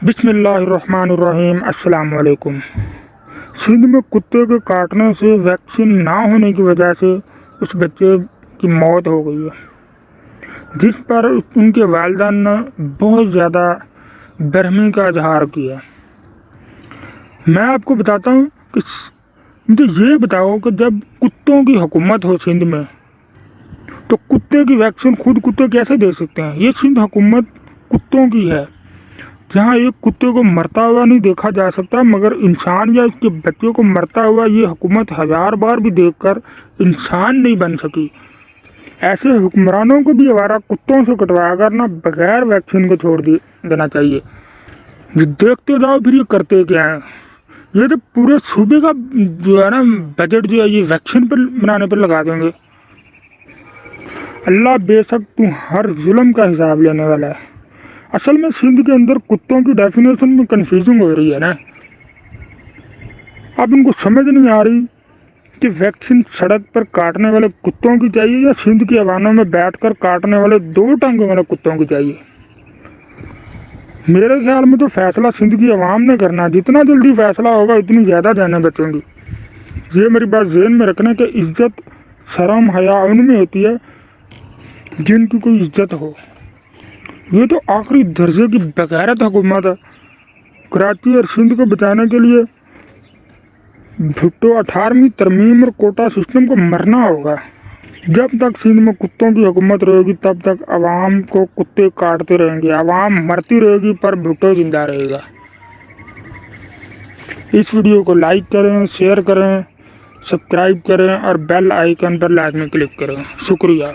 بسم اللہ الرحمن الرحیم۔ السلام علیکم۔ سندھ میں کتے کے کاٹنے سے ویکسین نہ ہونے کی وجہ سے اس بچے کی موت ہو گئی ہے، جس پر ان کے والدین نے بہت زیادہ برہمی کا اظہار کیا۔ میں آپ کو بتاتا ہوں کہ مجھے یہ بتاؤ کہ جب کتوں کی حکومت ہو سندھ میں تو کتے کی ویکسین خود کتے کیسے دے سکتے ہیں؟ یہ سندھ حکومت کتوں کی ہے، جہاں ایک کتے کو مرتا ہوا نہیں دیکھا جا سکتا، مگر انسان یا اس کے بچے کو مرتا ہوا یہ حکومت 1000 بار بھی دیکھ کر انسان نہیں بن سکی۔ ایسے حکمرانوں کو بھی آوارہ کتوں سے کٹوا کر نہ بغیر ویکسین کو چھوڑ دینا چاہیے۔ دیکھتے جاؤ پھر یہ کرتے کیا ہیں۔ یہ تو پورے صوبے کا جو ہے نا بجٹ جو ہے یہ ویکسین پر بنانے پر لگا دیں گے۔ اللہ بے شک تو ہر ظلم کا حساب لینے والا ہے۔ اصل میں سندھ کے اندر کتوں کی ڈیفینیشن میں کنفیوژنگ ہو رہی ہے نا۔ اب ان کو سمجھ نہیں آ رہی کہ ویکسین سڑک پر کاٹنے والے کتوں کی چاہیے یا سندھ کی عوانوں میں بیٹھ کر کاٹنے والے 2 ٹانگوں والے کتوں کی چاہیے۔ میرے خیال میں تو فیصلہ سندھ کی عوام نے کرنا، جتنا جلدی فیصلہ ہوگا اتنی زیادہ جانیں بچیں گی۔ یہ میری بات ذہن میں رکھنا کہ عزت شرم حیا ان میں ہوتی ہے جن کی کوئی عزت ہو۔ یہ تو آخری درجے کی بغیرت حکومت ہے۔ کراچی اور سندھ کو بچانے کے لیے بھٹو 18ویں ترمیم اور کوٹا سسٹم کو مرنا ہوگا۔ جب تک سندھ میں کتوں کی حکومت رہے گی تب تک عوام کو کتے کاٹتے رہیں گے، عوام مرتی رہے گی پر بھٹو زندہ رہے گا۔ اس ویڈیو کو لائک کریں، شیئر کریں، سبسکرائب کریں اور بیل آئیکن پر لازمی کلک کریں۔ شکریہ۔